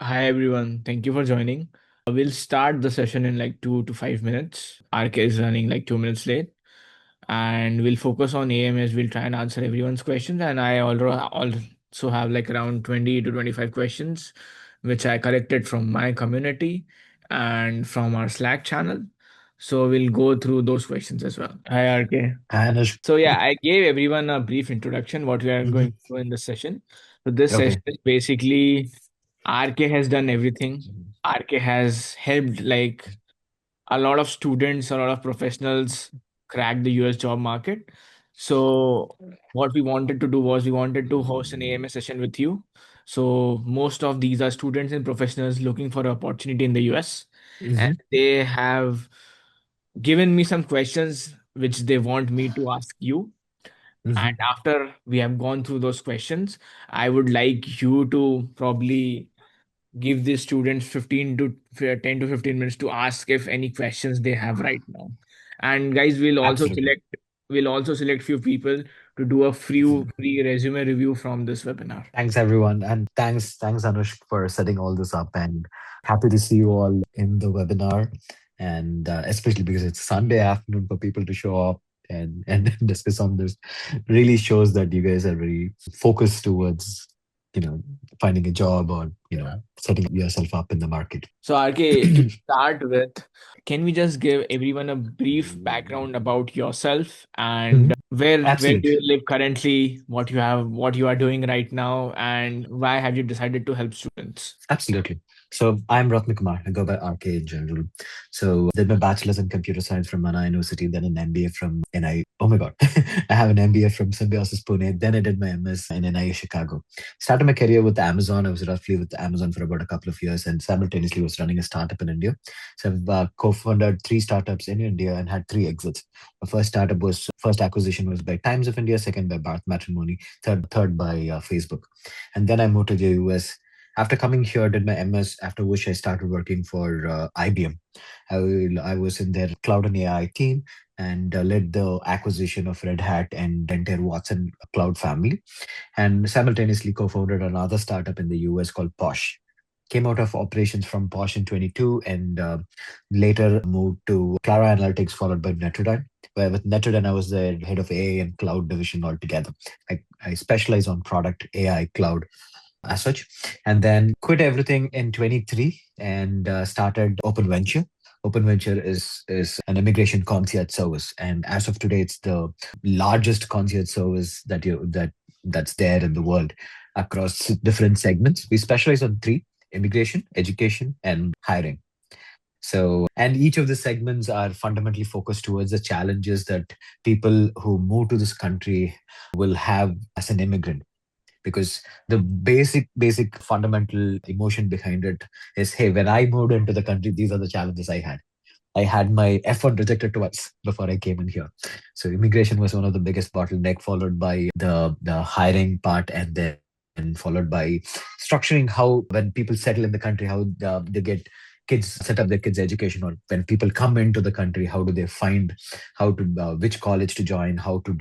Hi everyone, thank you for joining. We'll start the session in like 2 to 5 minutes. RK is running like 2 minutes late, and we'll focus on AMS. We'll try and answer everyone's questions, and I also have like around 20 to 25 questions, which I collected from my community and from our Slack channel. So we'll go through those questions as well. Hi RK. Hi, Anushk. So yeah, I gave everyone a brief introduction what we are hmm going to do in this session. So this session Okay. is basically RK has done everything. RK has helped like a lot of students, a lot of professionals crack the US job market. So what we wanted to do was we wanted to host an AMS session with you. So most of these are students and professionals looking for an opportunity in the US, and hmm they have given me some questions which they want me to ask you. And hmm after we have gone through those questions, I would like you to probably give the students 15 to 10 to 15 minutes to ask if any questions they have right now. And guys, Absolutely. we'll also select few people to do a free resume review from this webinar. Thanks, everyone. And thanks, Anushk, for setting all this up. And happy to see you all in the webinar. And especially because it's Sunday afternoon for people to show up and discuss on this really shows that you guys are very focused towards, you know, finding a job or, setting yourself up in the market. So RK, to start with, can we just give everyone a brief background about yourself and Mhm. where do Absolutely. you live currently, what you are doing right now, and why have you decided to help students? Absolutely. So I'm Ratna Kumar. I go by RK in general. So did my bachelor's in computer science from Mana University, then an MBA from NI. Oh my God. I have an MBA from Symbiosis Pune. Then I did my MS in NIU Chicago. Started my career with Amazon. I was roughly with Amazon for about a couple of years and simultaneously was running a startup in India. So I've co-founded three startups in India and had three exits. The first acquisition was by Times of India, second by Bharat Matrimony, third by Facebook. And then I moved to the US. After coming here, did my MS, after which I started working for IBM. I was in their cloud and AI team and led the acquisition of Red Hat and entire Watson cloud family, and simultaneously co-founded another startup in the US called Posh. Came out of operations from Posh in 22 and later moved to Clara Analytics, followed by Netrodyne. Where with Netrodyne, I was the head of AI and cloud division altogether. I specialize on product AI cloud as such, and then quit everything in 23 and started Open Venture. Open Venture is an immigration concierge service, and as of today, it's the largest concierge service that's there in the world across different segments. We specialize on three: immigration, education, and hiring. So, and each of the segments are fundamentally focused towards the challenges that people who move to this country will have as an immigrant, because the basic fundamental emotion behind it is, hey, when I moved into the country, these are the challenges I had my F1 rejected twice before I came in here. So immigration was one of the biggest bottleneck, followed by the hiring part, and then followed by structuring how when people settle in the country, how they get kids set up their kids education, or when people come into the country, how do they find how to which college to join, how to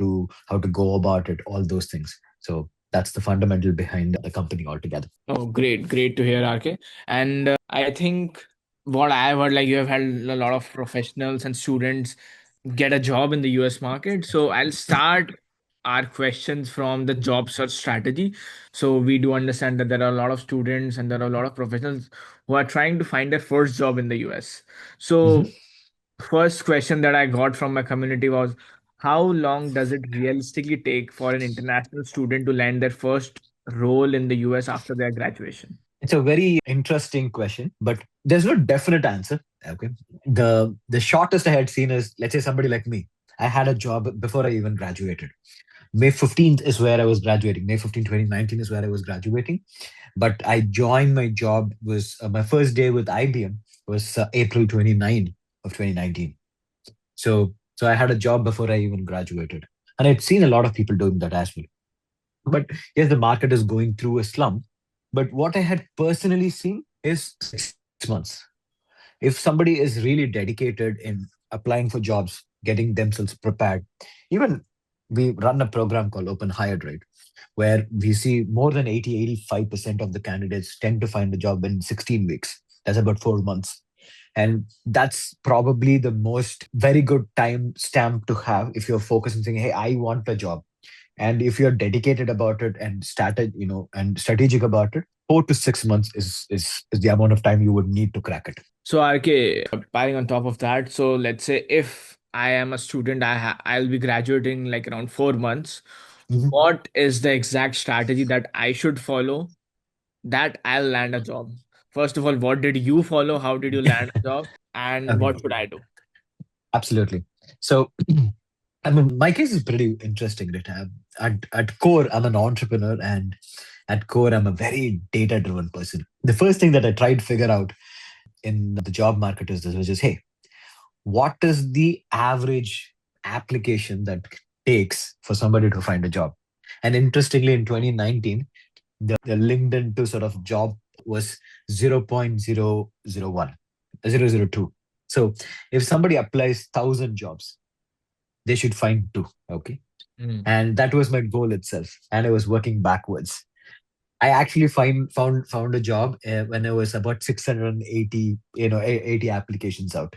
go about it, all those things. So that's the fundamental behind the company altogether. Oh, great to hear, RK. And I think what I have heard, like you have had a lot of professionals and students get a job in the US market. So I'll start our questions from the job search strategy. So we do understand that there are a lot of students and there are a lot of professionals who are trying to find their first job in the US. Mhm. So first question that I got from my community was, how long does it realistically take for an international student to land their first role in the US after their graduation? It's a very interesting question, but there's no definite answer. Okay. The shortest I had seen is, let's say, somebody like me. I had a job before I even graduated. May 15th is where I was graduating. May 15th, 2019 is where I was graduating. But I joined my job was my first day with IBM was April 29 of 2019. So I had a job before I even graduated. And I'd seen a lot of people doing that as well. But yes, the market is going through a slump. But what I had personally seen is 6 months. If somebody is really dedicated in applying for jobs, getting themselves prepared, even we run a program called Open Hired, right? where we see more than 85% of the candidates tend to find a job in 16 weeks. That's about 4 months. And that's probably the most very good time stamp to have if you're focused on saying, hey, I want a job. And if you're dedicated about it and started, and strategic about it, 4 to 6 months is the amount of time you would need to crack it. So RK, piling on top of that, so let's say if I am a student, I'll be graduating like around 4 months. Mhm. What is the exact strategy that I should follow that I'll land a job? First of all, what did you follow? How did you land a job? And Okay, what should I do? absolutely. So, I mean, my case is pretty interesting, right? At core, I'm an entrepreneur, and at core, I'm a very data-driven person. The first thing that I tried to figure out in the job market is this, which is, hey, what is the average application that takes for somebody to find a job? And interestingly, in 2019, the LinkedIn to sort of job was 0.001, 0.002. So if somebody applies 1,000 jobs, they should find two. Okay. Mm. And that was my goal itself. And I was working backwards. I actually found a job when I was about 680, 80 applications out.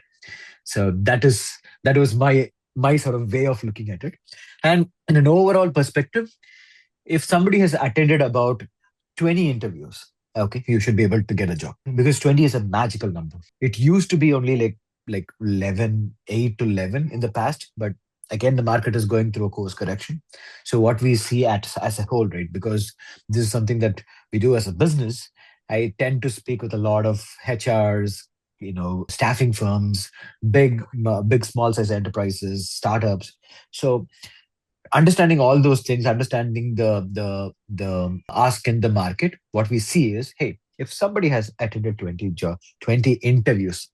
So that was my sort of way of looking at it. And in an overall perspective, if somebody has attended about 20 interviews, okay, you should be able to get a job because 20 is a magical number. It used to be only like 11, 8 to 11 in the past, but again, the market is going through a course correction. So what we see as a whole, right, because this is something that we do as a business, I tend to speak with a lot of HRs, staffing firms, big small size enterprises, startups. So understanding all those things, understanding the ask in the market, what we see is, hey, if somebody has attended 20 interviews,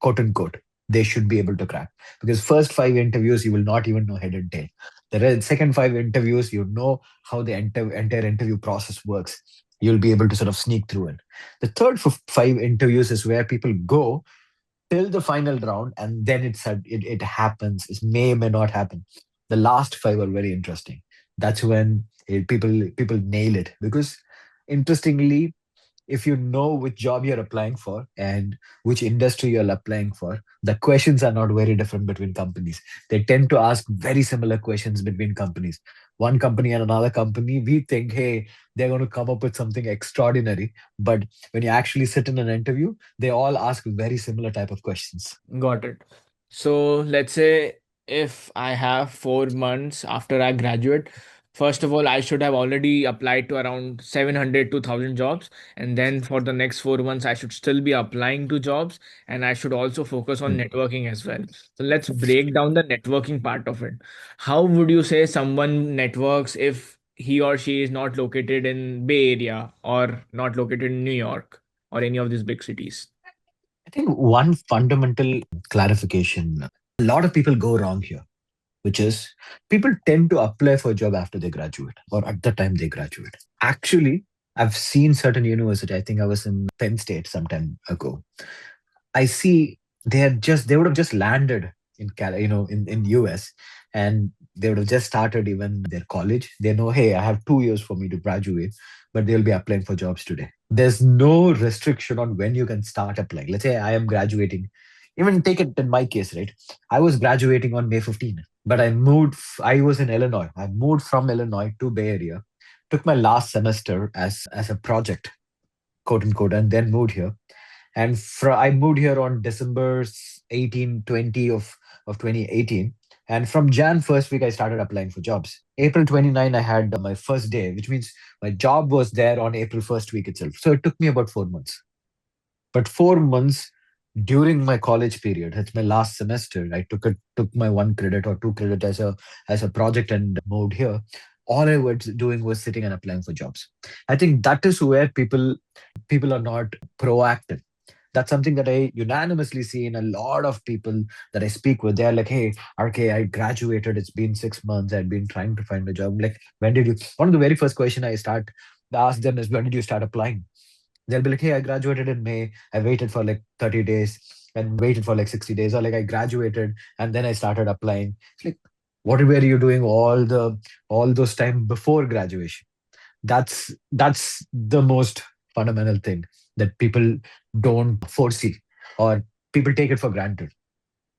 quote unquote, they should be able to crack. Because first five interviews, you will not even know head and tail. The second five interviews, you know how the entire interview process works. You'll be able to sort of sneak through it. The third five interviews is where people go till the final round, and then it happens. It may not happen. The last five are very interesting. That's when people nail it because, interestingly, if you know which job you're applying for and which industry you're applying for, the questions are not very different between companies. They tend to ask very similar questions between companies. One company and another company, we think, hey, they're going to come up with something extraordinary. But when you actually sit in an interview, they all ask very similar type of questions. Got it. So let's say if I have 4 months after I graduate, first of all, I should have already applied to around 700 to 1,000 jobs. And then for the next 4 months, I should still be applying to jobs and I should also focus on Mm. networking as well. So let's break down the networking part of it. How would you say someone networks if he or she is not located in Bay Area or not located in New York or any of these big cities? I think one fundamental clarification, a lot of people go wrong here, which is people tend to apply for a job after they graduate or at the time they graduate. Actually, I've seen certain university. I think I was in Penn State some time ago. I see they would have just landed in in US, and they would have just started even their college. They know, hey, I have 2 years for me to graduate, but they'll be applying for jobs today. There's no restriction on when you can start applying. Let's say I am graduating. Even take it in my case, right? I was graduating on May 15th, but I was in Illinois. I moved from Illinois to Bay Area, took my last semester as a project, quote unquote, and then moved here. And I moved here on December 18, 20 of 2018. And from Jan first week, I started applying for jobs. April 29, I had my first day, which means my job was there on April first week itself. So it took me about 4 months. But 4 months during my college period, it's my last semester. I took my one credit or two credit as a project and moved here. All I was doing was sitting and applying for jobs. I think that is where people are not proactive. That's something that I unanimously see in a lot of people that I speak with. They're like, hey, RK, I graduated. It's been 6 months. I've been trying to find a job. I'm like, when did you? One of the very first question I ask them is, when did you start applying? They'll be like, hey, I graduated in May. I waited for like 30 days and waited for like 60 days. Or like I graduated and then I started applying. It's like, what were you doing all those time before graduation? That's the most fundamental thing that people don't foresee, or people take it for granted.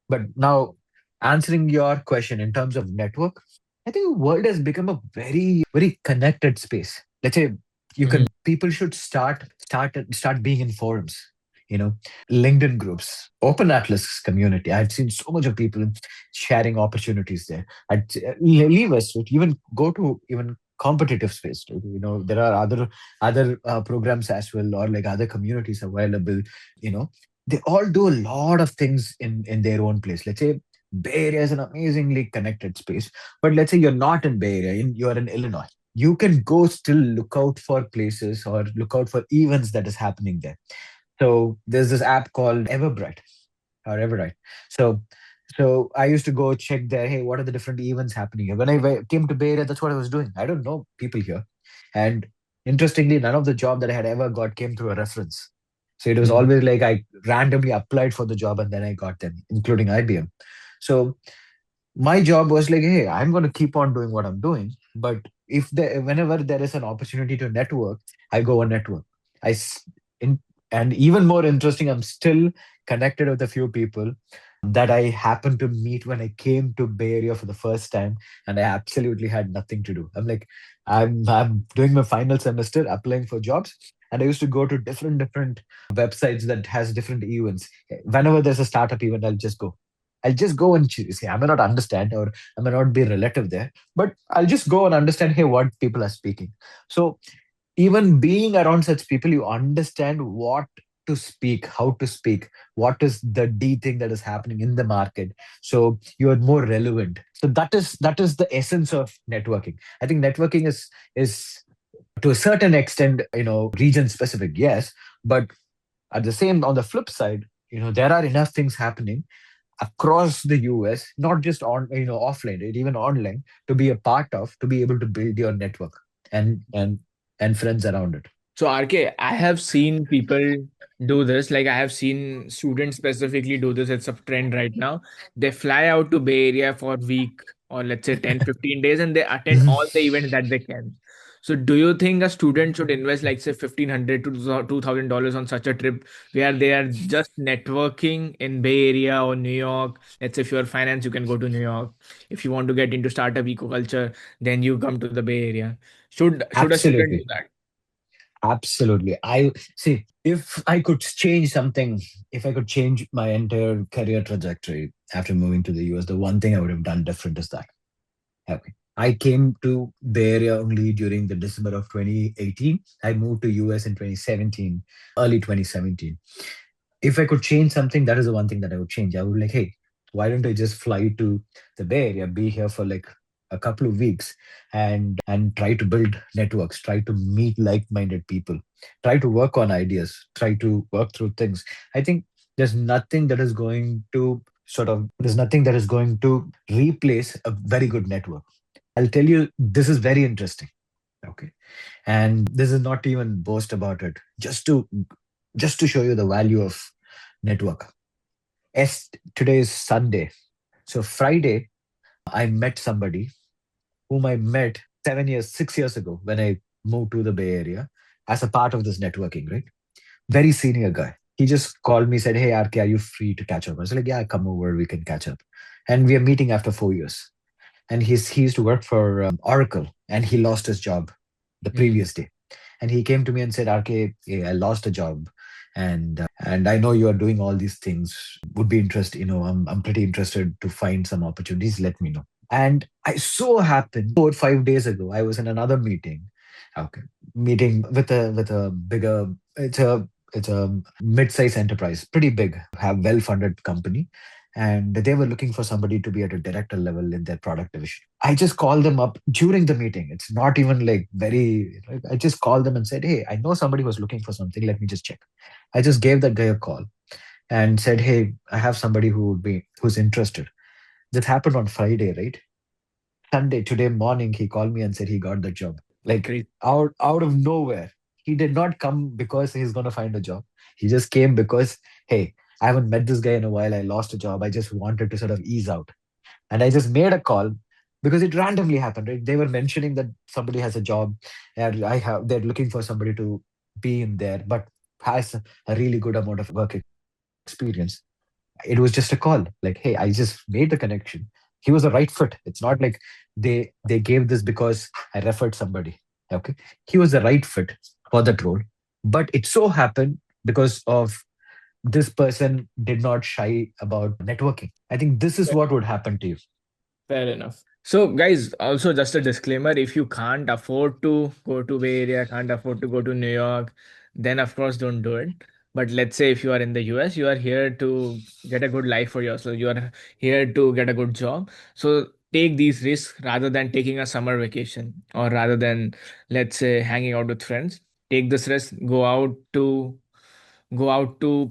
But now, answering your question in terms of network, I think the world has become a very connected space. Let's say you Mhm. can people should start being in forums, you know, LinkedIn groups, open atlas community. I've seen so much of people sharing opportunities there. Leave us, even go to even competitive space. There are other programs as well, or like other communities available. you know they all do a lot of things in their own place. Let's say Bay Area is an amazingly connected space, but let's say you're not in Bay Area, you're in Illinois. You can go still look out for places or look out for events that is happening there. So there's this app called Everbright or Everbright. So I used to go check there. Hey, what are the different events happening here? When I came to Bay Area, that's what I was doing. I don't know people here, and interestingly, none of the job that I had ever got came through a reference. So it was Mhm. always like I randomly applied for the job and then I got them, including IBM. So my job was like, hey, I'm going to keep on doing what I'm doing, but whenever there is an opportunity to network, I go and network. I s- in, and even more interesting, I'm still connected with a few people that I happened to meet when I came to Bay Area for the first time, and I absolutely had nothing to do. I'm doing my final semester, applying for jobs, and I used to go to different websites that has different events. Whenever there's a startup event, I'll just go and see. I may not understand, or I may not be relative there, but I'll just go and understand, hey, what people are speaking. So even being around such people, you understand what to speak, how to speak, what is the D thing that is happening in the market. So you are more relevant. So that is the essence of networking. I think networking is to a certain extent, region specific, yes, but at the same on the flip side, there are enough things happening across the US, not just on offline, right, even online, to be a part of, to be able to build your network and friends around it. So RK, I have seen people do this. Like I have seen students specifically do this. It's a trend right now. They fly out to Bay Area for a week or let's say 10, 15 days and they attend Mhm. all the events that they can. So do you think a student should invest like say 1,500 to $2,000 on such a trip where they are just networking in Bay Area or New York? Let's say if you're finance, you can go to New York. If you want to get into startup eco culture, then you come to the Bay Area. Should a student do Absolutely. that? Absolutely. I see. If I could change something, if I could change my entire career trajectory after moving to the US, the one thing I would have done different is that. Okay. I came to Bay Area only during the December of 2018. I moved to US in 2017, early 2017. If I could change something, that is the one thing that I would change. I would like, hey, why don't I just fly to the Bay Area, be here for like a couple of weeks, and try to build networks, try to meet like-minded people, try to work on ideas, try to work through things. I think there's nothing that is going to replace a very good network. I'll tell you, this is very interesting. Okay. And this is not even boast about it. Just to show you the value of network. As today is Sunday. So Friday, I met somebody whom I met 7 years, 6 years ago when I moved to the Bay Area as a part of this networking, right? Very senior guy. He just called me, said, hey, RK, are you free to catch up? I was like, yeah, come over, we can catch up. And we are meeting after 4 years. And he used to work for Oracle, and he lost his job the Mhm. previous day. And he came to me and said, RK, I lost a job, and I know you are doing all these things. Would be interested, I'm pretty interested to find some opportunities. Let me know. And I so happened 4 or 5 days ago, I was in another meeting. Okay, meeting with a bigger. It's a mid-size enterprise, pretty big, have well-funded company, and they were looking for somebody to be at a director level in their product division. I just called them up during the meeting. It's not even like very, I just called them and said, hey, I know somebody was looking for something. Let me just check. I just gave that guy a call and said, hey, I have somebody who's interested. This happened on Friday, right? Sunday, today morning, he called me and said he got the job. Like Great. out of nowhere. He did not come because he's gonna find a job. He just came because, hey, I haven't met this guy in a while. I lost a job. I just wanted to sort of ease out. And I just made a call. because it randomly happened, right? They were mentioning that somebody has a job, and they're looking for somebody to be in there, but has a really good amount of work experience. It was just a call, like, hey, I just made the connection. He was the right fit. It's not like they gave this because I referred somebody. Okay, he was the right fit for that role, but it so happened because of this person did not shy about networking. I think this is what would happen to you. Fair enough. So, guys, also just a disclaimer, if you can't afford to go to Bay Area, can't afford to go to New York, then of course don't do it. But let's say if you are in the US, you are here to get a good life for yourself. You are here to get a good job. So take these risks rather than taking a summer vacation or rather than, let's say, hanging out with friends. Take this risk, go out to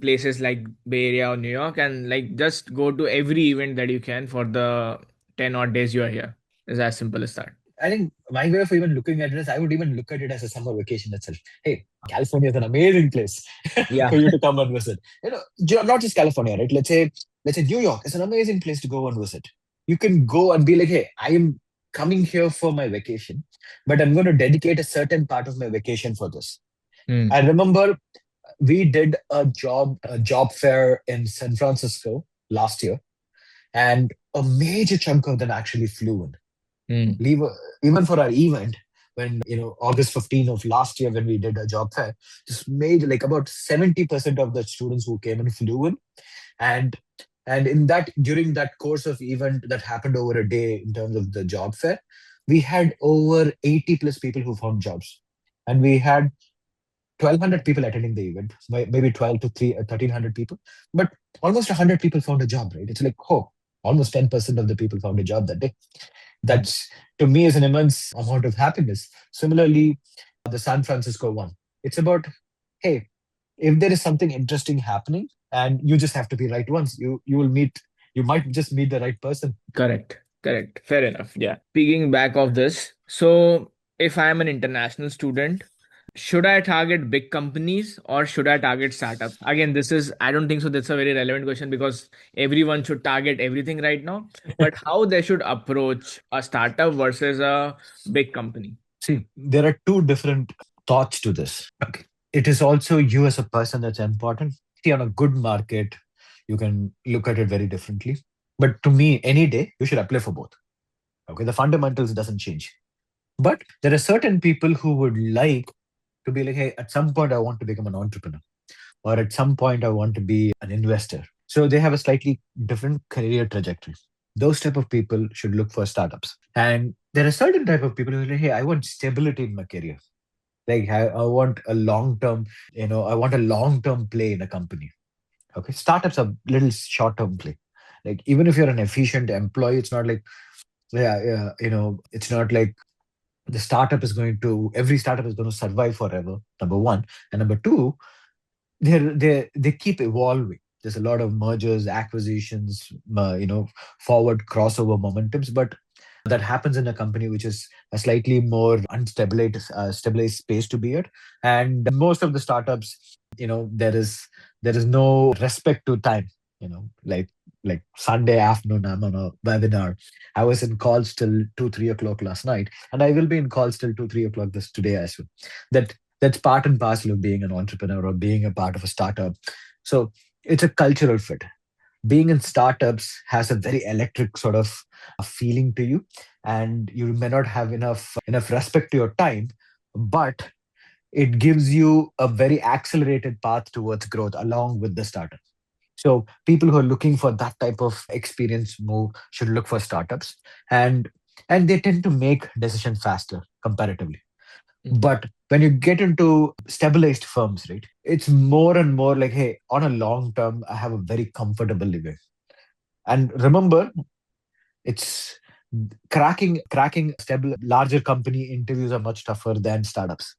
places like Bay Area or New York and like just go to every event that you can for the 10 odd days you are here. It's as simple as that. I think my way of even looking at it is I would even look at it as a summer vacation itself. Hey, California is an amazing place Yeah. for you to come and visit. Not just California, right? Let's say New York is an amazing place to go and visit. You can go and be like, hey, I am coming here for my vacation, but I'm going to dedicate a certain part of my vacation for this. Hmm. I remember we did a job fair in San Francisco last year, and a major chunk of them actually flew in. Hmm. Leave even for our event when August 15 of last year when we did a job fair, just made like about 70% of the students who came in flew in. And and in that, during that course of event that happened over a day in terms of the job fair, we had over 80 plus people who found jobs, and we had 1,200 people attending the event, maybe 12 to 1,300 people, but almost 100 people found a job, right? It's like, oh, almost 10% of the people found a job that day. Hmm. That's, to me, is an immense amount of happiness. Similarly, the San Francisco one, it's about, hey, if there is something interesting happening and you just have to be right once, you might just meet the right person. Correct. Correct. Fair enough. Yeah. Speaking back of this, so if I am an international student, should I target big companies or should I target startups? Again, this is, I don't think so. That's a very relevant question because everyone should target everything right now. But how they should approach a startup versus a big company? See, there are two different thoughts to this. Okay. It is also you as a person that's important. See, on a good market, you can look at it very differently. But to me, any day, you should apply for both. Okay. The fundamentals doesn't change. But there are certain people who would like to be like, hey, at some point, I want to become an entrepreneur, or at some point, I want to be an investor. So they have a slightly different career trajectory. Those type of people should look for startups. And there are certain type of people who are like, hey, I want stability in my career. Like I want a long term, I want a long term play in a company. Okay, startups are little short term play. Like even if you're an efficient employee, it's not like, yeah, it's not like every startup is going to survive forever. Number one, and number two, they keep evolving. There's a lot of mergers, acquisitions, forward crossover momentums, but that happens in a company which is a slightly more stabilized space to be at. And most of the startups, there is no respect to time. Like Sunday afternoon, I'm on a webinar. I was in calls till 2, 3 o'clock last night, and I will be in calls till 2, 3 o'clock this today as well. That's part and parcel of being an entrepreneur or being a part of a startup. So it's a cultural fit. Being in startups has a very electric sort of feeling to you, and you may not have enough respect to your time, but it gives you a very accelerated path towards growth along with the startup. So people who are looking for that type of experience move should look for startups, and they tend to make decisions faster comparatively. Mhm. But when you get into stabilized firms, right, it's more and more like, hey, on a long term, I have a very comfortable living. And remember, it's cracking stable larger company interviews are much tougher than startups.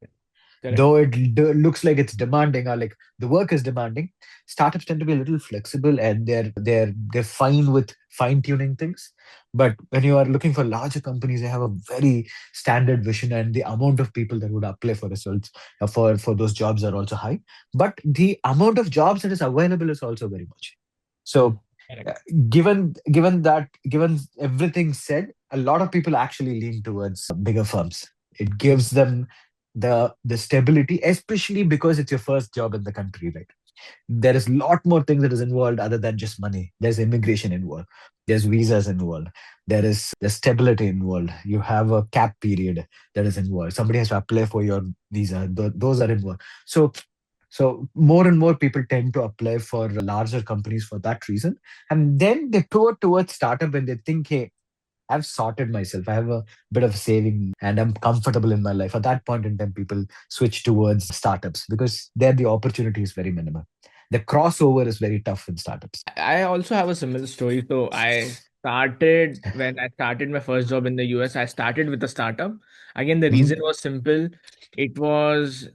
Correct. Though it looks like it's demanding, or like the work is demanding, startups tend to be a little flexible, and they're fine with fine tuning things. But when you are looking for larger companies, they have a very standard vision, and the amount of people that would apply for results for those jobs are also high. But the amount of jobs that is available is also very much. Mm. So Correct. Given everything said, a lot of people actually lean towards bigger firms. It gives them the stability, especially because it's your first job in the country, right? There is a lot more things that is involved other than just money. There's immigration involved, there's visas involved, there's stability involved, you have a cap period that is involved, somebody has to apply for your visa. Those are involved. So more and more people tend to apply for larger companies for that reason, and then they pivot towards startup when they think, hey, I've sorted myself. I have a bit of saving and I'm comfortable in my life. At that point in time, people switch towards startups because there the opportunity is very minimal. The crossover is very tough in startups. I also have a similar story. So when I started my first job in the US, I started with a startup. Again, the Mhm. reason was simple. It was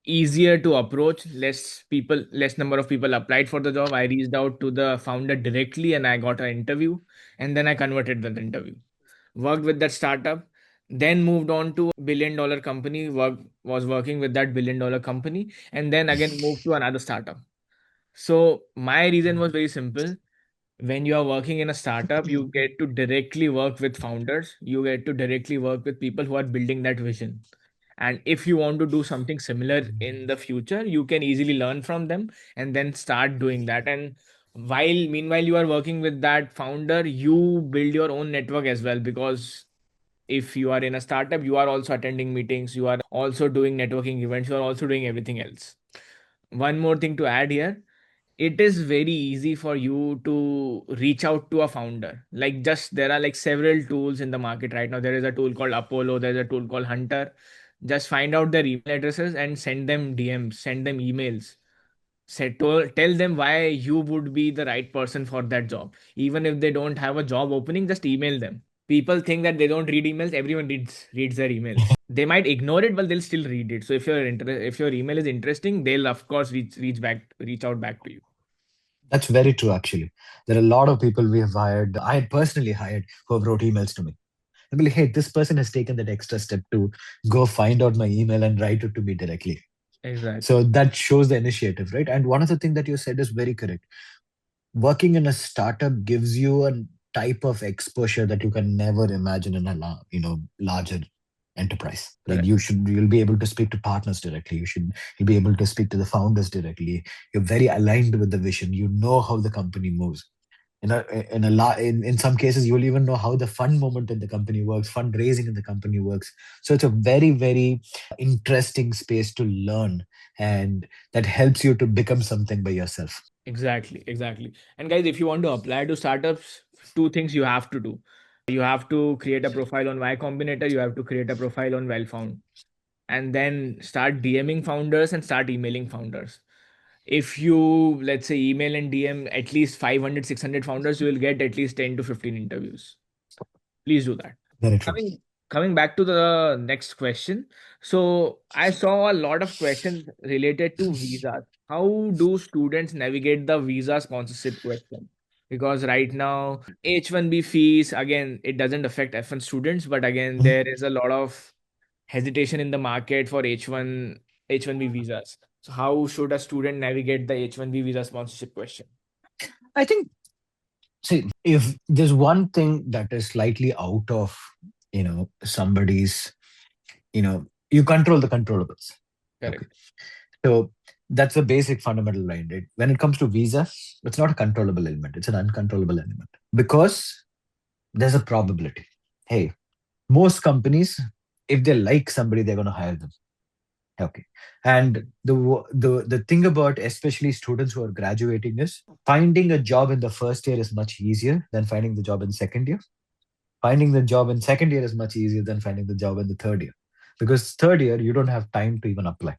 easier to approach. Less number of people applied for the job. I reached out to the founder directly and I got an interview. And then I converted that interview. Worked with that startup, then moved on to a billion-dollar company, was working with that billion-dollar company, and then again moved to another startup. So my reason was very simple. When you are working in a startup, you get to directly work with founders. You get to directly work with people who are building that vision. And if you want to do something similar in the future, you can easily learn from them and then start doing that. And meanwhile you are working with that founder, you build your own network as well, because if you are in a startup, you are also attending meetings, you are also doing networking events, you are also doing everything else. One more thing to add here, it is very easy for you to reach out to a founder. Like, just there are like several tools in the market right now. There is a tool called Apollo, there's a tool called Hunter. Just find out their email addresses and send them DMs, send them emails. Tell them why you would be the right person for that job. Even if they don't have a job opening, just email them. People think that they don't read emails. Everyone reads their emails. They might ignore it, but they'll still read it. So if your email is interesting, they'll of course reach out back to you. That's very true, actually. There are a lot of people we have hired. I had personally hired who have wrote emails to me. I'd be like, hey, this person has taken that extra step to go find out my email and write it to me directly. Exactly. So that shows the initiative, right? And one of the things that you said is very correct. Working in a startup gives you a type of exposure that you can never imagine in a larger enterprise. Like Correct. you'll be able to speak to partners directly. You'll be able to speak to the founders directly. You're very aligned with the vision. You know how the company moves. In some cases, you'll even know how the fund moment in the company works, fundraising in the company works. So it's a very, very interesting space to learn, and that helps you to become something by yourself. Exactly. Exactly. And guys, if you want to apply to startups, two things you have to do. You have to create a profile on Y Combinator. You have to create a profile on Wellfound, and then start DMing founders and start emailing founders. If you, let's say, email and DM at least 500, 600 founders, you will get at least 10 to 15 interviews. Please do that. Very true. Coming back to the next question. So I saw a lot of questions related to visas. How do students navigate the visa sponsorship question? Because right now, H1B fees, again, it doesn't affect F1 students, but again, Mhm. there is a lot of hesitation in the market for H1B visas. So how should a student navigate the H1B visa sponsorship question? I think, see, if there's one thing that is slightly out of, somebody's, you control the controllables. Okay. Correct. So that's the basic fundamental line, right? When it comes to visa, it's not a controllable element, it's an uncontrollable element because there's a probability. Hey, most companies, if they like somebody, they're going to hire them. Okay. And the thing about especially students who are graduating is finding a job in the first year is much easier than finding the job in second year. Finding the job in second year is much easier than finding the job in the third year. Because third year you don't have time to even apply.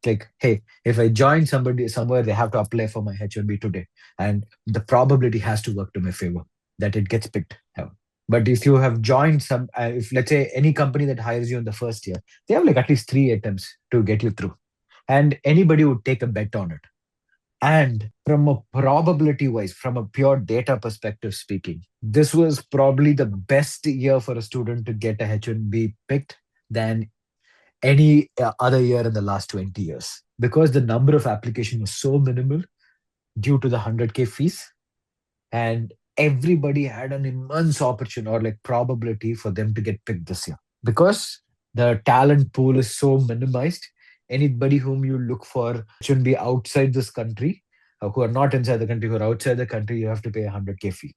Like, hey, if I join somebody somewhere, they have to apply for my H1B today. And the probability has to work to my favor that it gets picked. But if you have joined if let's say any company that hires you in the first year, they have like at least three attempts to get you through. And anybody would take a bet on it. And from a probability wise, from a pure data perspective speaking, this was probably the best year for a student to get a H1B picked than any other year in the last 20 years because the number of application was so minimal due to the 100K fees. and everybody had an immense opportunity or like probability for them to get picked this year because the talent pool is so minimized. Anybody whom you look for shouldn't be outside this country, who are not inside the country, who are outside the country, you have to pay a 100K fee.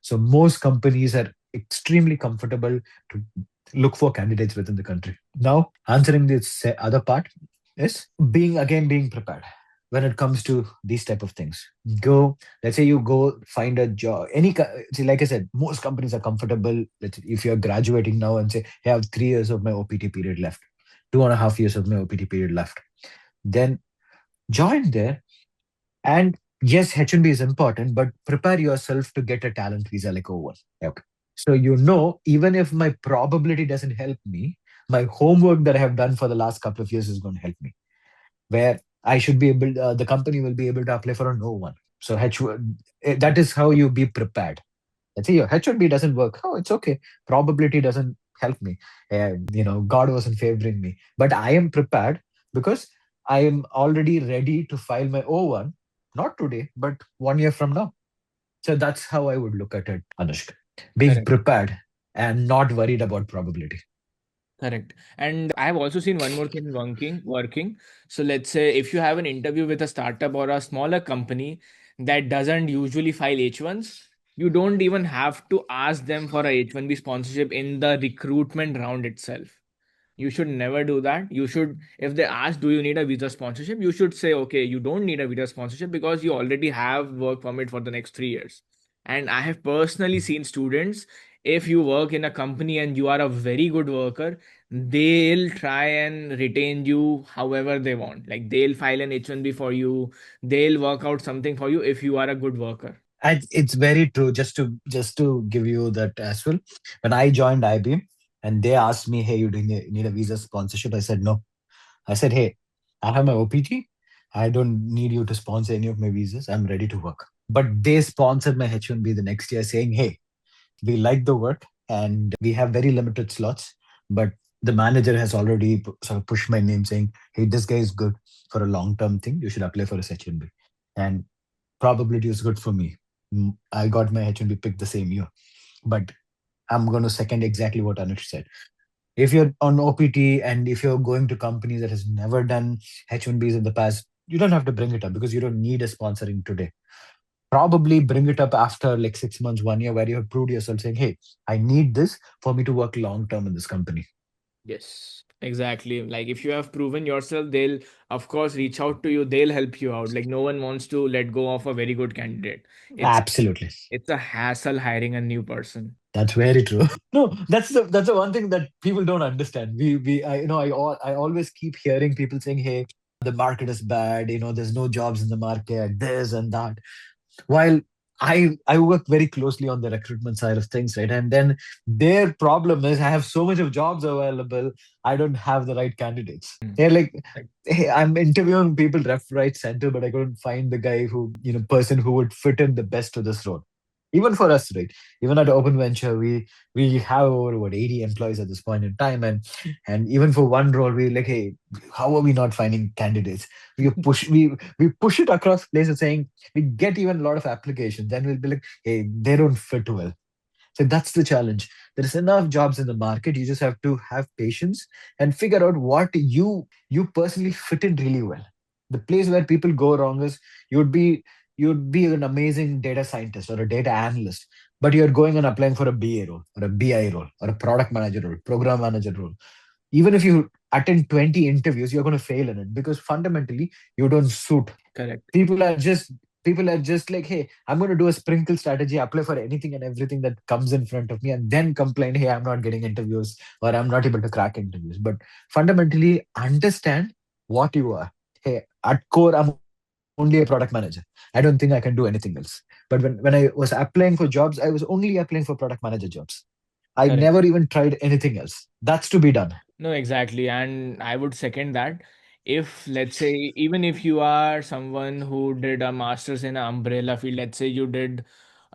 So most companies are extremely comfortable to look for candidates within the country. Now, answering this other part is being prepared when it comes to these type of things. Go, let's say you go find a job. See, like I said, most companies are comfortable. If you're graduating now and say, hey, I have 3 years of my OPT period left, 2.5 years of my OPT period left, then join there. And yes, H1B is important, but prepare yourself to get a talent visa like O1. Okay. So even if my probability doesn't help me, my homework that I have done for the last couple of years is going to help me. Where I should be able, the company will be able to apply for an O1. So that is how you be prepared. Let's say your H1B doesn't work. Oh, it's okay. Probability doesn't help me. God wasn't favoring me. But I am prepared because I am already ready to file my O1, not today, but 1 year from now. So that's how I would look at it, Anushka. Being Correct. prepared and not worried about probability. Correct. And I have also seen one more thing working. So let's say if you have an interview with a startup or a smaller company that doesn't usually file H1s, you don't even have to ask them for a H1B sponsorship in the recruitment round itself. You should never do that. You should, if they ask, do you need a visa sponsorship? You should say, okay, you don't need a visa sponsorship because you already have work permit for the next 3 years. And I have personally seen students, if you work in a company and you are a very good worker, they'll try and retain you however they want. Like they'll file an H1B for you, they'll work out something for you if you are a good worker. And it's very true. Just to give you that as well. When I joined IBM and they asked me, "Hey, you need a visa sponsorship?" I said no. I said, hey, I have my OPT. I don't need you to sponsor any of my visas. I'm ready to work. But they sponsored my H1B the next year saying, hey, we like the work and we have very limited slots. But the manager has already sort of pushed my name saying, hey, this guy is good for a long term thing. You should apply for a H1B. And probability is good for me. I got my H1B picked the same year. But I'm going to second exactly what Anush said. If you're on OPT and if you're going to companies that has never done H1Bs in the past, you don't have to bring it up because you don't need a sponsoring today. Probably bring it up after like 6 months, 1 year, where you have proved yourself saying, hey, I need this for me to work long term in this company. Yes, exactly. Like if you have proven yourself, they'll of course reach out to you, they'll help you out. Like no one wants to let go of a very good candidate. It's Absolutely. it's a hassle hiring a new person. That's very true. No, that's the one thing that people don't understand. I always keep hearing people saying, "Hey, the market is bad. There's no jobs in the market. This and that." While I work very closely on the recruitment side of things, right? And then their problem is I have so much of jobs available, I don't have the right candidates. Mm. They're like, Like, hey, I'm interviewing people left, right, center, but I couldn't find the guy person who would fit in the best to this role. Even for us, right? Even at Open Venture, we have over what 80 employees at this point in time, and even for one role, we like, hey, how are we not finding candidates? We push it across places saying we get even a lot of applications. Then we'll be like, hey, they don't fit well. So that's the challenge. There is enough jobs in the market. You just have to have patience and figure out what you personally fit in really well. The place where people go wrong is you'd be you'd be an amazing data scientist or a data analyst, but you're going and applying for a BA role or a BI role or a product manager role, program manager role. Even if you attend 20 interviews, you're going to fail in it because fundamentally you don't suit. correct. People are just like, hey, I'm going to do a sprinkle strategy, apply for anything and everything that comes in front of me, and then complain, hey, I'm not getting interviews or I'm not able to crack interviews. But fundamentally, understand what you are. Hey, at core, I'm only a product manager. I don't think I can do anything else. But when I was applying for jobs, I was only applying for product manager jobs. I Correct. never even tried anything else. That's to be done. No, exactly. And I would second that. If, let's say, even if you are someone who did a master's in an umbrella field, let's say you did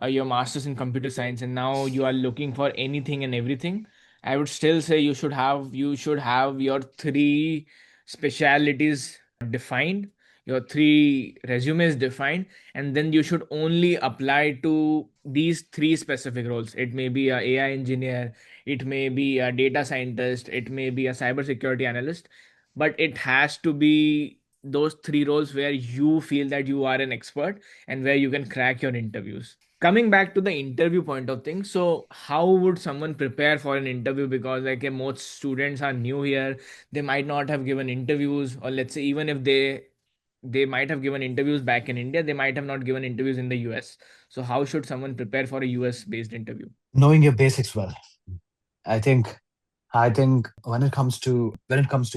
your master's in computer science and now you are looking for anything and everything, I would still say you should have your three specialities defined. your three resumes defined, and then you should only apply to these three specific roles. It may be a AI engineer, it may be a data scientist, it may be a cybersecurity analyst, but it has to be those three roles where you feel that you are an expert and where you can crack your interviews. Coming back to the interview point of things, so how would someone prepare for an interview? Because like most students are new here, they might not have given interviews, or let's say even if they might have given interviews back in India, they might have not given interviews in the US. So how should someone prepare for a US based interview? Knowing your basics well. I think when it comes to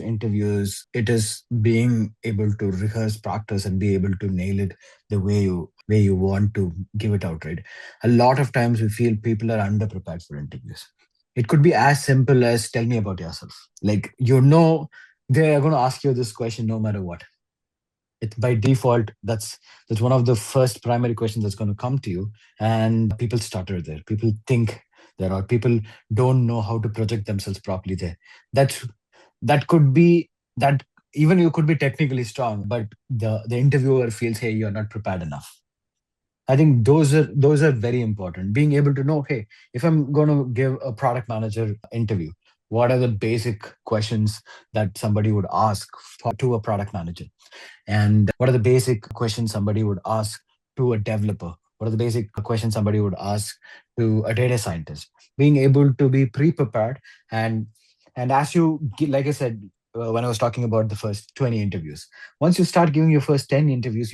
interviews, it is being able to rehearse, practice, and be able to nail it the way you want to give it out, right? A lot of times we feel people are underprepared for interviews. It could be as simple as tell me about yourself. Like, they are going to ask you this question no matter what. It's by default, that's one of the first primary questions that's going to come to you, and people stutter there. People think there, or people don't know how to project themselves properly there. That could be that. Even you could be technically strong, but the interviewer feels, hey, you're not prepared enough. I think those are very important. Being able to know, hey, if I'm going to give a product manager interview, what are the basic questions that somebody would ask to a product manager? And what are the basic questions somebody would ask to a developer? What are the basic questions somebody would ask to a data scientist? Being able to be pre-prepared, and as like I said, when I was talking about the first 20 interviews, once you start giving your first 10 interviews,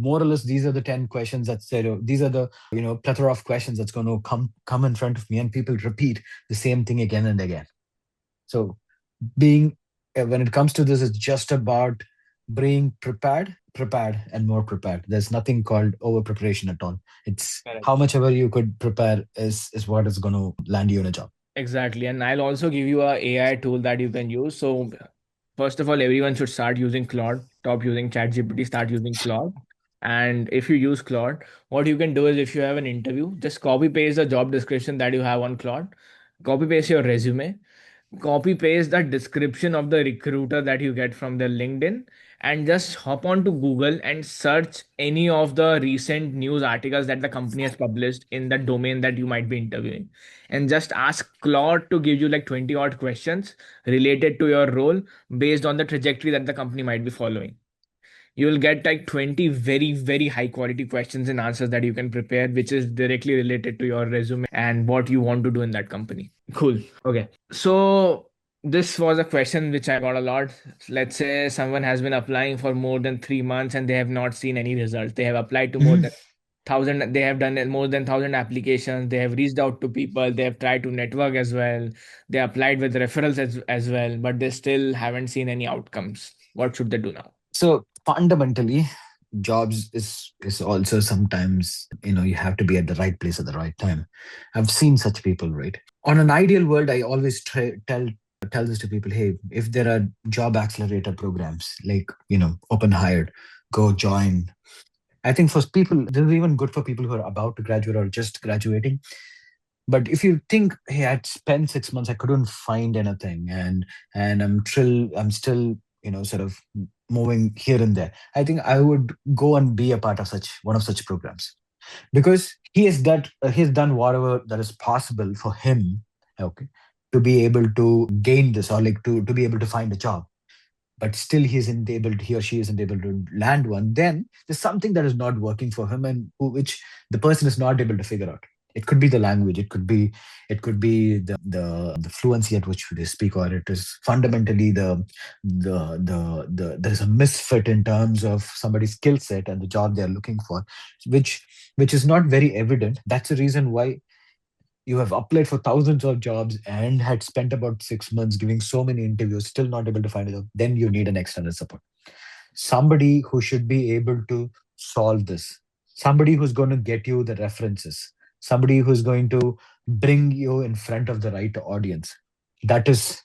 more or less these are the 10 questions that said, these are the plethora of questions that's going to come in front of me, and people repeat the same thing again and again. So being when it comes to this, it's just about being prepared and more prepared. There's nothing called over preparation at all. It's how Correct. much ever you could prepare is what is going to land you in a job. Exactly. And I'll also give you a AI tool that you can use. So first of all, everyone should start using Claude. Stop using ChatGPT, start using Claude. And if you use Claude, what you can do is if you have an interview, just copy paste the job description that you have on Claude, copy paste your resume, copy paste the description of the recruiter that you get from their LinkedIn, and just hop on to Google and search any of the recent news articles that the company has published in the domain that you might be interviewing, and just ask Claude to give you like 20 odd questions related to your role based on the trajectory that the company might be following. You will get like 20 very very high quality questions and answers that you can prepare, which is directly related to your resume and what you want to do in that company. Cool. Okay. So this was a question which I got a lot. Let's say someone has been applying for more than 3 months and they have not seen any results. They have applied to more Mhm. than thousand. They have done more than thousand applications. They have reached out to people. They have tried to network as well. They applied with referrals as well, but they still haven't seen any outcomes. What should they do now? So fundamentally, jobs is also sometimes you have to be at the right place at the right time. I've seen such people, right? On an ideal world, I always tell this to people, hey, if there are job accelerator programs like open hired, go join. I think for people, this is even good for people who are about to graduate or just graduating. But if you think, hey, I'd spent 6 months, I couldn't find anything, and I'm still sort of moving here and there. I think I would go and be a part of such one of such programs, because he has done whatever that is possible for him, okay, to be able to gain this, or like to be able to find a job, but still he or she isn't able to land one. Then there's something that is not working for him, and which the person is not able to figure out. It could be the language, it could be the fluency at which they speak, or it is fundamentally there's a misfit in terms of somebody's skill set and the job they're looking for, which which is not very evident. That's the reason why you have applied for thousands of jobs and had spent about 6 months giving so many interviews, still not able to find a job. Then you need an external support. Somebody who should be able to solve this. Somebody who's going to get you the references. Somebody who's going to bring you in front of the right audience. That is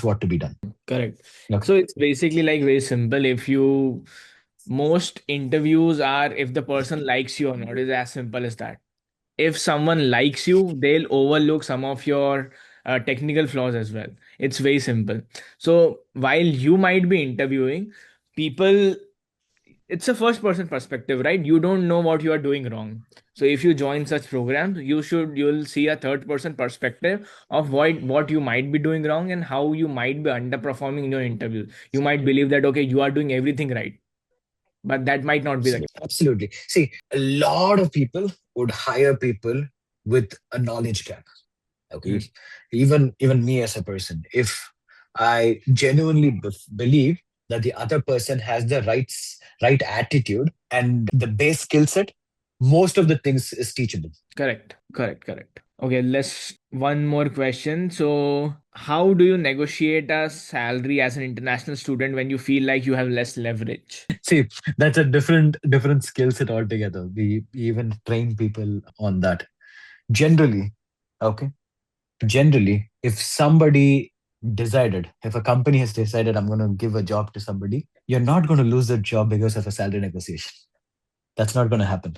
what to be done. Correct. Okay. So it's basically like very simple. If you most interviews are if the person likes you or not, is as simple as that. If someone likes you, they'll overlook some of your technical flaws as well. It's very simple. So while you might be interviewing, people it's a first person perspective, right? You don't know what you are doing wrong. So if you join such programs, you'll see a third person perspective of what you might be doing wrong and how you might be underperforming in your interview. You might believe that okay, you are doing everything right, but that might not be the Absolutely. Absolutely. See, a lot of people would hire people with a knowledge gap. Okay. case. Even me as a person, if I genuinely believe that the other person has the right attitude and the base skill set, most of the things is teachable. Correct, correct, correct. Okay, let's one more question. So, how do you negotiate a salary as an international student when you feel like you have less leverage? See, that's a different skill set altogether. We even train people on that. Generally, okay. Generally, if somebody decided, if a company has decided I'm going to give a job to somebody, you're not going to lose that job because of a salary negotiation. That's not going to happen.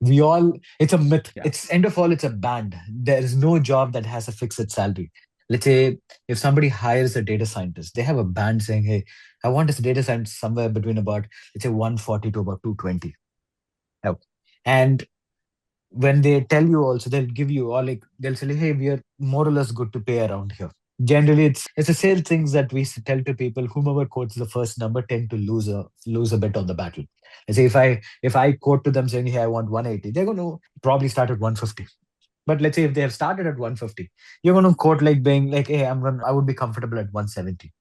We all, it's a myth. Yeah, It's end of all, it's a band. There is no job that has a fixed salary. Let's say if somebody hires a data scientist, they have a band saying, hey, I want this data scientist somewhere between about, let's say 140 to about 220. Oh. And when they tell you also, they'll give you, or like they'll say, hey, we are more or less good to pay around here. Generally, it's a sales things that we tell to people. Whomever quotes the first number tend to lose a bit on the battle. I say if I quote to them saying, hey, I want 180, they're going to probably start at 150. But let's say if they have started at 150, you're going to quote like being like, hey, I would be comfortable at 170.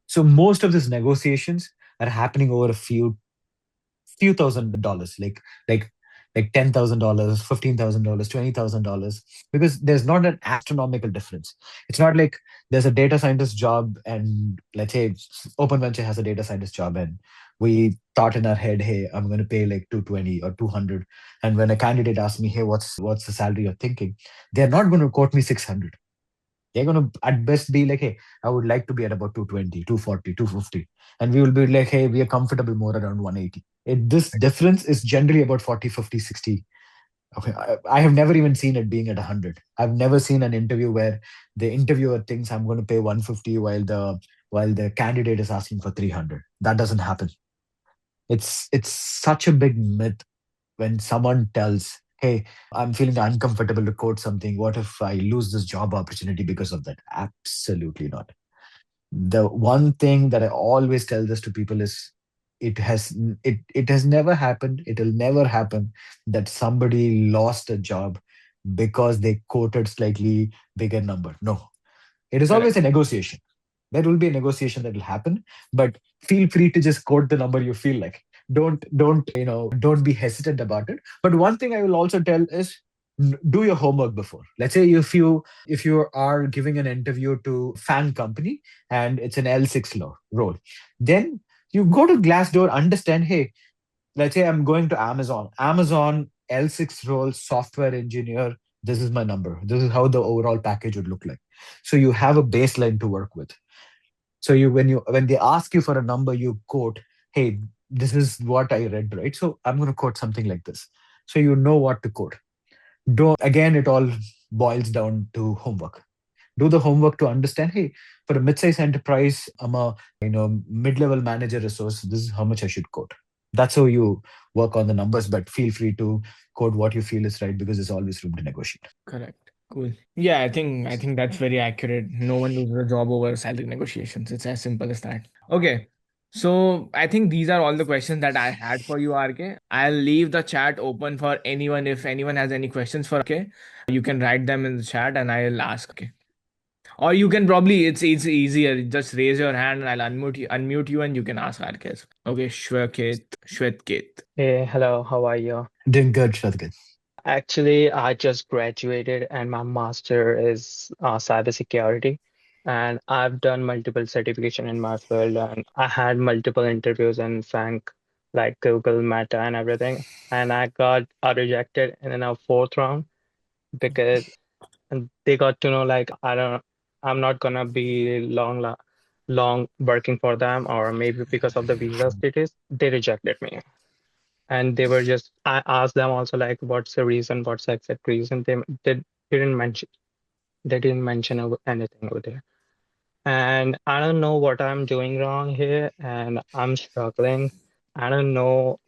So most of these negotiations are happening over a few $1,000s, like $10,000, $15,000, $20,000, because there's not an astronomical difference. It's not like there's a data scientist job, and let's say Open Venture has a data scientist job, and we thought in our head, hey, I'm going to pay like 220 or 200. And when a candidate asks me, hey, what's the salary you're thinking? They're not going to quote me 600. They're going to at best be like, hey, I would like to be at about 220, 240, 250. And we will be like, hey, we are comfortable more around 180. This difference is generally about 40, 50, 60. Okay. I have never even seen it being at 100. I've never seen an interview where the interviewer thinks I'm going to pay 150 while the candidate is asking for 300. That doesn't happen. It's such a big myth when someone tells, hey, I'm feeling uncomfortable to quote something. What if I lose this job opportunity because of that? Absolutely not. The one thing that I always tell this to people is it has never happened. It'll never happen that somebody lost a job because they quoted slightly bigger number. No, it is correct. always a negotiation. There will be a negotiation that will happen, but feel free to just quote the number you feel like. Don't be hesitant about it. But one thing I will also tell is do your homework before. Let's say if you are giving an interview to fan company and it's an L6 role, then you go to Glassdoor, understand, hey, let's say I'm going to Amazon L6 role, software engineer. This is my number. This is how the overall package would look like. So you have a baseline to work with. So when they ask you for a number, you quote, "Hey, this is what I read, right? So I'm going to quote something like this." So you know what to quote. Don't again. It all boils down to homework. Do the homework to understand. Hey, for a mid-sized enterprise, I'm a mid-level manager resource. This is how much I should quote. That's how you work on the numbers. But feel free to quote what you feel is right because there's always room to negotiate. Correct. Cool. Yeah, I think that's very accurate. No one loses a job over salary negotiations. It's as simple as that. Okay. So I think these are all the questions that I had for you, RK. I'll leave the chat open for anyone. If anyone has any questions for RK, you can write them in the chat and I'll ask. Okay. Or you can probably it's easier. Just raise your hand and I'll unmute you and you can ask RK. Okay, Shwetkit. Hey, hello, how are you? Doing good, Shraddha. Actually, I just graduated and my master is cybersecurity. And I've done multiple certification in my field and I had multiple interviews in Frank, like Google, Meta, and everything. And I got rejected in the fourth round because they got to know like I'm not gonna be long working for them, or maybe because of the visa status, they rejected me. And they were just I asked them also like what's the reason, what's the exact reason. They didn't mention anything over there. And I don't know what I'm doing wrong here, and I'm struggling. I don't know,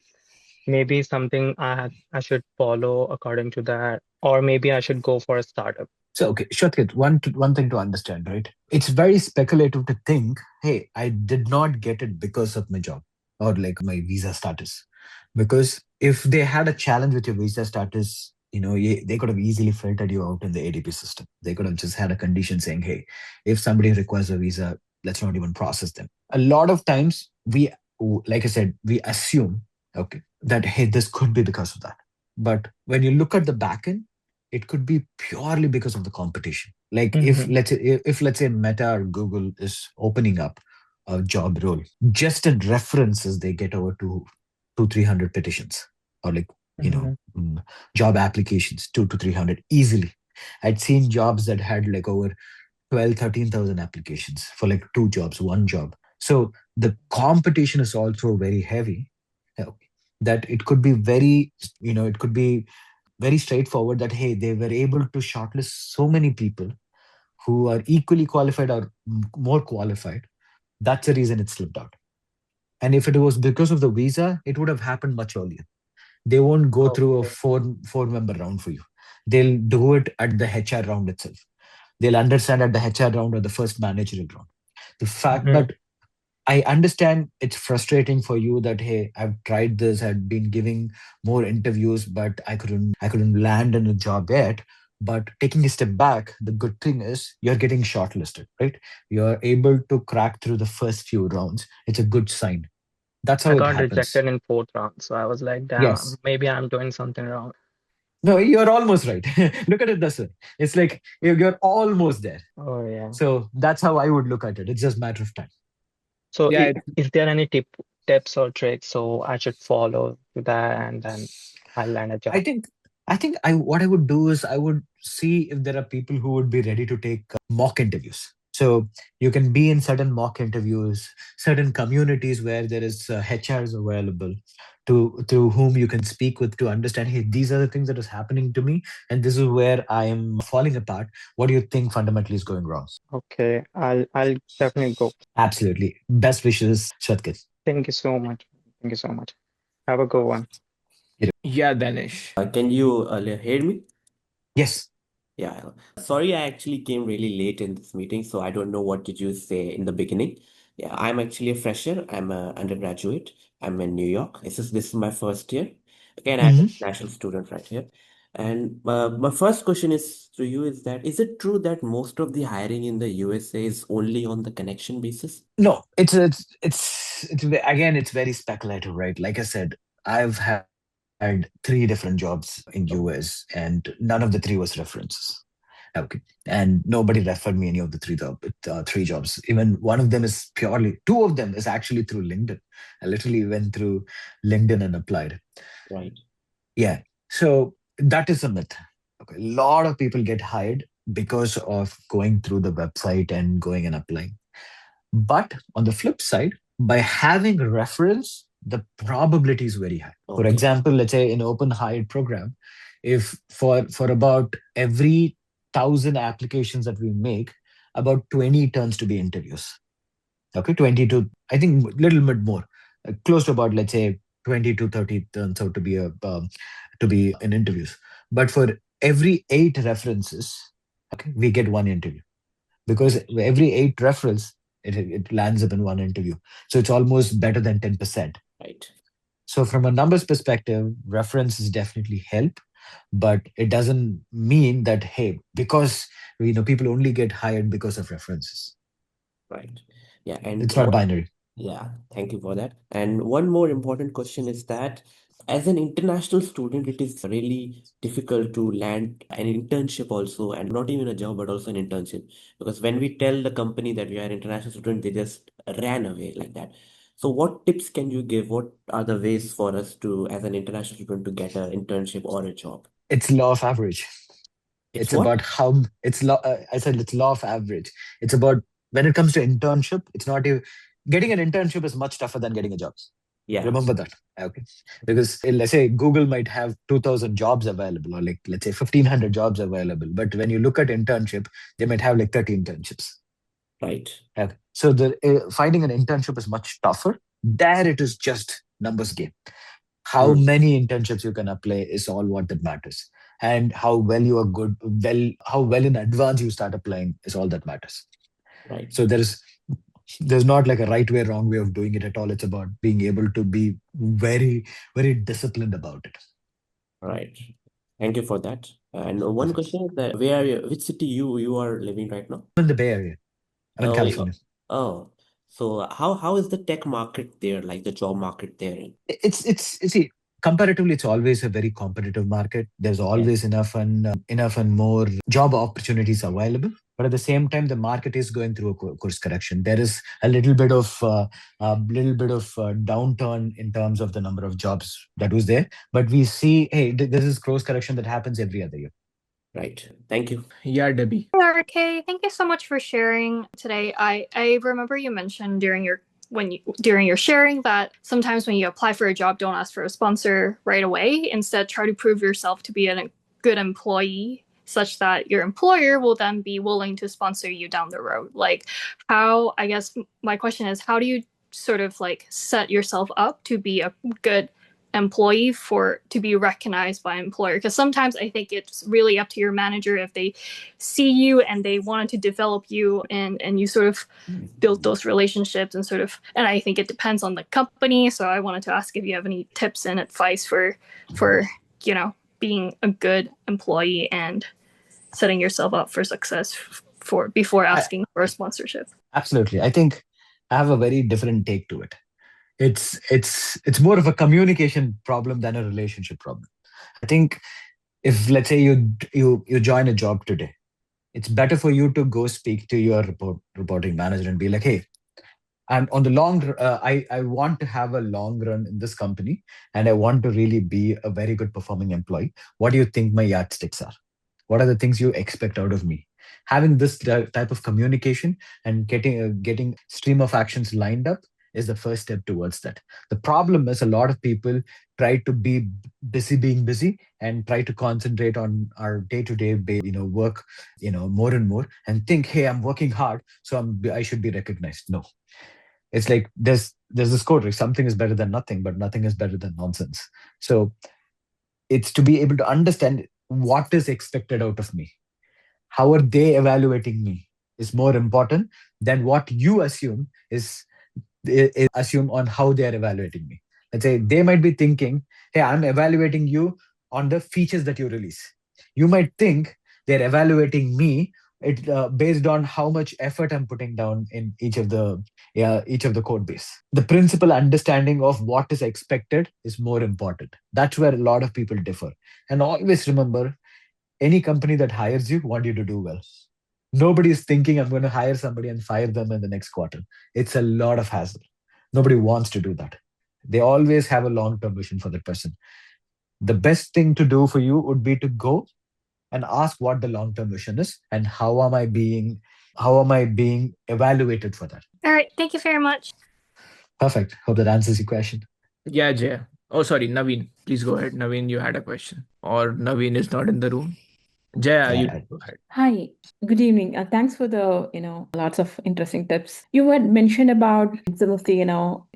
maybe something I should follow according to that, or maybe I should go for a startup. So, okay, Shatkit, one thing to understand, right? It's very speculative to think, hey, I did not get it because of my job or like my visa status. Because if they had a challenge with your visa status, they could have easily filtered you out in the ADP system. They could have just had a condition saying, hey, if somebody requires a visa, let's not even process them. A lot of times, like I said, we assume, okay, that, hey, this could be because of that. But when you look at the back end, it could be purely because of the competition. Like if Mm-hmm. let's say Meta or Google is opening up a job role, just in references they get over to 300 petitions, or like you know Mm-hmm. mm, job applications, 2 to 300 easily. I'd seen jobs that had like over 12, 13,000 applications for like two jobs, one job. So the competition is also very heavy. uh, That it could be it could be very straightforward that, hey, they were able to shortlist so many people who are equally qualified or more qualified. That's the reason it slipped out. And if it was because of the visa, it would have happened much earlier. They won't go through a Okay. four member round for you. They'll do it at the HR round itself. They'll understand at the HR round or the first managerial round. The fact Mm-hmm. that I understand it's frustrating for you that, hey, I've tried this, I've been giving more interviews, but I couldn't land in a job yet. But taking a step back, the good thing is you're getting shortlisted, right? You're able to crack through the first few rounds. It's a good sign. That's I how it got happens. rejected in fourth round, so I was like, damn, Yes. maybe I'm doing something wrong. No, you're almost right. Look at it this way. It's like you're almost there. Oh yeah. So that's how I would look at it. It's just a matter of time. So Yeah, is there any tips or tricks so I should follow to that and then I'll land a I job? think I think I what I would do is I would see if there are people who would be ready to take mock interviews. So you can be in certain mock interviews, certain communities where there is HRs available to whom you can speak with to understand, hey, these are the things that is happening to me, and this is where I am falling apart. What do you think fundamentally is going wrong? Okay, I'll definitely go. Absolutely. Best wishes, Shatkit. Thank you so much. Thank you so much. Have a good one. yeah, Danish. Can you hear me? Yes. Yeah. Sorry, I actually came really late in this meeting, so I don't know what did you say in the beginning. Yeah, I'm actually a fresher. I'm an undergraduate. I'm in New York. This is my first year. Again, I'm Mhm. a national student right here. And my first question is to you is it true that most of the hiring in the USA is only on the connection basis? No, again, it's very speculative, right? Like I said, I've had three different jobs in US, and none of the three was references. Okay, and nobody referred me any of the three jobs. Even one of them is purely, two of them is actually through LinkedIn. I literally went through LinkedIn and applied. Right. Yeah, so that is a myth. Okay, a lot of people get hired because of going through the website and going and applying. But on the flip side, by having a reference, the probability is very high. For Okay. example, let's say in open hired program, if for about every 1,000 applications that we make, about 20 turns to be interviews. Okay, 20 to, I think, a little bit more, close to about, let's say, 20 to 30 turns out to be in interviews. But for every 8 references, okay, we get one interview, because every 8 referrals, it lands up in one interview. So it's almost better than 10%. Right. So from a numbers perspective, references definitely help, but it doesn't mean that, hey, because people only get hired because of references. Right. Yeah. And It's not binary. yeah, thank you for that. And one more important question is that as an international student, it is really difficult to land an internship also, and not even a job, but also an internship. Because when we tell the company that we are an international student, they just ran away like that. So what tips can you give? What are the ways for us to, as an international student, to get an internship or a job? It's law of average. It's It's what? about how it's law. I said it's law of average. It's about, when it comes to internship, it's not even, getting an internship is much tougher than getting a job. Yeah, Remember that. Okay. Because let's say Google might have 2,000 jobs available, or like, let's say, 1,500 jobs available. But when you look at internship, they might have like 30 internships. right. Okay. So the finding an internship is much tougher. There it is just numbers game. How Hmm. many internships you can apply is all what that matters. And how well you are good, how well in advance you start applying is all that matters. Right. So there's not like a right way, wrong way of doing it at all. It's about being able to be very disciplined about it. Right. Thank you for that. And one Perfect. question is that which city you are living right now? I'm in the Bay Area. I'm in Oh, California. oh. So how is the tech market there, like the job market there? It's you see, comparatively, it's always a very competitive market. There's Yeah. always enough and more job opportunities available. But at the same time, the market is going through a course correction. There is a little bit of downturn in terms of the number of jobs that was there. But we see, hey, this is course correction that happens every other year. Right. Thank you. Yeah, Debbie. RK, thank you so much for sharing today. I remember you mentioned during your sharing that sometimes when you apply for a job, don't ask for a sponsor right away. Instead, try to prove yourself to be a good employee such that your employer will then be willing to sponsor you down the road. Like how, I guess my question is, how do you sort of like set yourself up to be a good employee for to be recognized by employer? Because sometimes I think it's really up to your manager if they see you and they wanted to develop you and you sort of build those relationships and sort of, and I think it depends on the company. So I wanted to ask if you have any tips and advice for being a good employee and setting yourself up for success for before I, asking for a sponsorship. Absolutely. I think I have a very different take to it. It's more of a communication problem than a relationship problem. I think if, let's say, you join a job today, it's better for you to go speak to your reporting manager and be like, hey, I'm on the I want to have a long run in this company, and I want to really be a very good performing employee. What do you think my yardsticks are? What are the things you expect out of me? Having this type of communication and getting stream of actions lined up is the first step towards that. The problem is a lot of people try to be busy being busy and try to concentrate on our day-to-day work, more and more, and think, hey, I'm working hard, so I should be recognized. No, it's like there's this quote, like, something is better than nothing, but nothing is better than nonsense. So it's to be able to understand what is expected out of me. How are they evaluating me is more important than what you assume on how they are evaluating me. Let's say they might be thinking, hey, I'm evaluating you on the features that you release. You might think they're evaluating me based on how much effort I'm putting down in each of the code base. The principal understanding of what is expected is more important. That's where a lot of people differ. And always remember, any company that hires you want you to do well. Nobody is thinking I'm going to hire somebody and fire them in the next quarter. It's a lot of hassle. Nobody wants to do that. They always have a long-term vision for that person. The best thing to do for you would be to go and ask what the long-term vision is and how am I being evaluated for that. All right, thank you very much. Perfect. Hope that answers your question. Yeah, Jay. Oh, sorry, Naveen. Please go ahead. Naveen, you had a question. Or Naveen is not in the room. Jaya, you Yeah, go ahead. Hi, good evening. Thanks for the, lots of interesting tips. You had mentioned about some of the,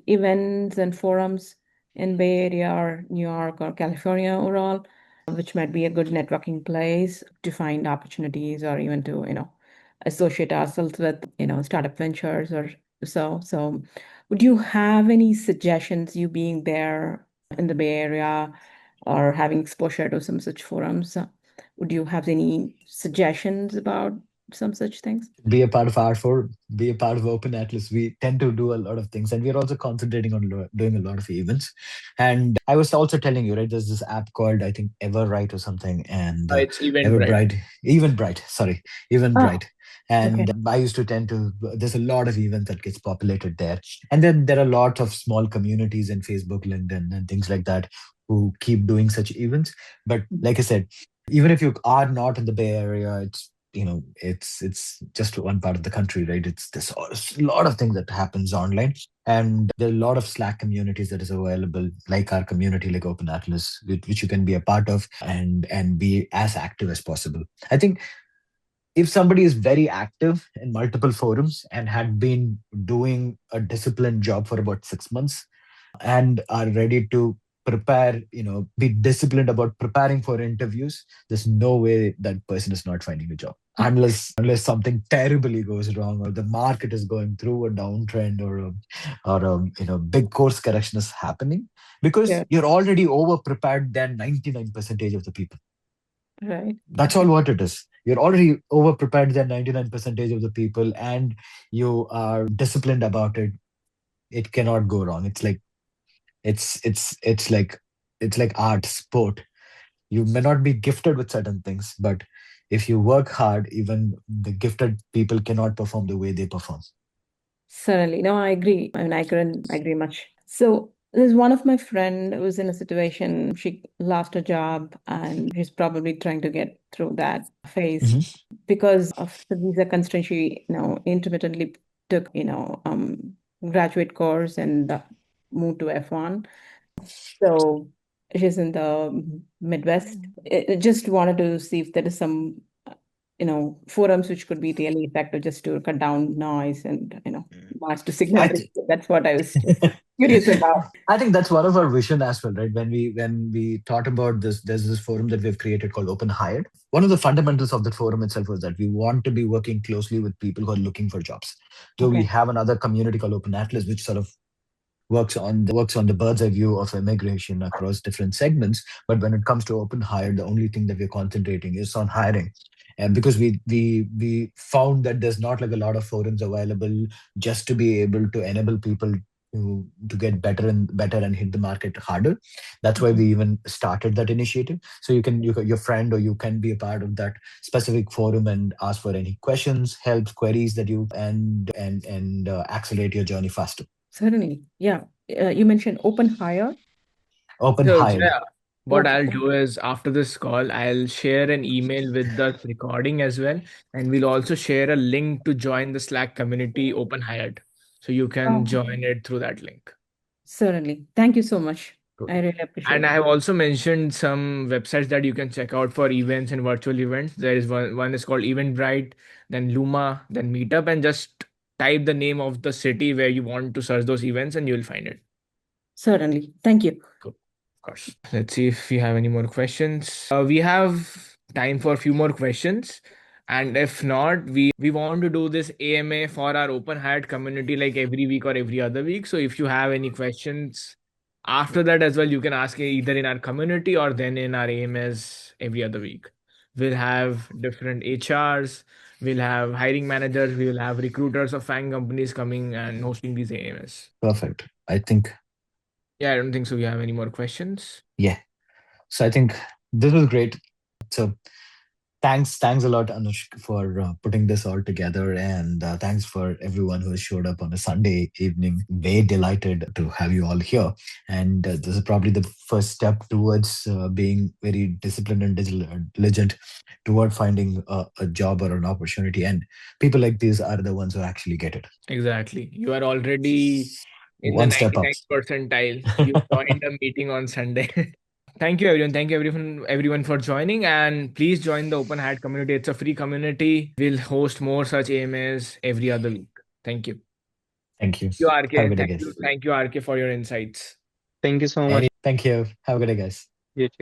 events and forums in Bay Area or New York or California overall, which might be a good networking place to find opportunities or even to, associate ourselves with, startup ventures or so. So would you have any suggestions, you being there in the Bay Area or having exposure to some such forums? Would you have any suggestions about some such things? be a part of R4, be a part of Open Atlas. We tend to do a lot of things, and we're also concentrating on doing a lot of events. And I was also telling you, right, there's this app called, I think, Everwrite or something, and It's Eventbrite. Everbright, Eventbrite, sorry, Oh, Eventbrite. okay. And I used to tend to, there's a lot of events that gets populated there. And then there are lots of small communities in Facebook, LinkedIn, and things like that who keep doing such events. But like I said, even if you are not in the Bay Area, it's just one part of the country, right? There's a lot of things that happens online, and there are a lot of Slack communities that is available, like our community, like Open Atlas, which you can be a part of and be as active as possible. I think if somebody is very active in multiple forums and had been doing a disciplined job for about 6 months, and are ready to prepare, be disciplined about preparing for interviews, there's no way that person is not finding a job. Unless something terribly goes wrong, or the market is going through a downtrend, or big course correction is happening, because Yeah, you're already over prepared than 99% of the people. right. That's all what it is. You're already over prepared than 99% of the people, and you are disciplined about it. It cannot go wrong. It's like art, sport. You may not be gifted with certain things, but if you work hard, even the gifted people cannot perform the way they perform. Certainly. No, I agree. I mean, I couldn't agree much. So there's one of my friend who was in a situation, she lost her job and she's probably trying to get through that phase Mhm. because of the visa constraint. She, intermittently took, graduate course and moved to F1. So she's in the Midwest. I just wanted to see if there is some, forums which could be really effective just to cut down noise and, march to I signatory. th- That's what I was just curious about. I think that's one of our vision as well, right? When we thought about this, there's this forum that we've created called Open Hired. One of the fundamentals of the forum itself was that we want to be working closely with people who are looking for jobs. Though we Okay. have another community called Open Atlas, which sort of works on the bird's eye view of immigration across different segments. But when it comes to Open Hire, the only thing that we're concentrating is on hiring. And because we found that there's not like a lot of forums available just to be able to enable people to get better and hit the market harder. That's why we even started that initiative. So your friend, or you can be a part of that specific forum and ask for any questions, help, queries that you and accelerate your journey faster. Certainly. Yeah. You mentioned open hire. Open So, hired. Jaya, what Okay. I'll do is after this call, I'll share an email with the recording as well. And we'll also share a link to join the Slack community Open Hired. So you can Oh, join it through that link. certainly. Thank you so much. Cool. I really appreciate And I it. have also mentioned some websites that you can check out for events and virtual events. There is one is called Eventbrite, then Luma, then Meetup, and just type the name of the city where you want to search those events and you'll find it. Certainly. Thank you. Cool. Of course. Let's see if we have any more questions. We have time for a few more questions. And if not, we want to do this AMA for our open hired community like every week or every other week. So if you have any questions after that as well, you can ask either in our community or then in our AMAs every other week. We'll have different HRs, we'll have hiring managers, we will have recruiters of FANG companies coming and hosting these AMAs. Perfect. I think, Yeah, I don't think so. We have any more questions. yeah. So I think this was great. So thanks a lot, Anushk, for putting this all together, and thanks for everyone who has showed up on a Sunday evening. Very delighted to have you all here, and this is probably the first step towards being very disciplined and diligent toward finding a job or an opportunity. And people like these are the ones who actually get it. Exactly. You are already in the One step up. 99th percentile. You joined a meeting on Sunday. Thank you, everyone. Thank you, everyone for joining. And please join the Open Hat community. It's a free community. We'll host more such AMAs every other week. Thank you. Thank you. Thank you, Have a RK. good day, Thank you. guys. Thank you, RK, for your insights. Thank you so much. Thank you. Have a good day, guys. You too.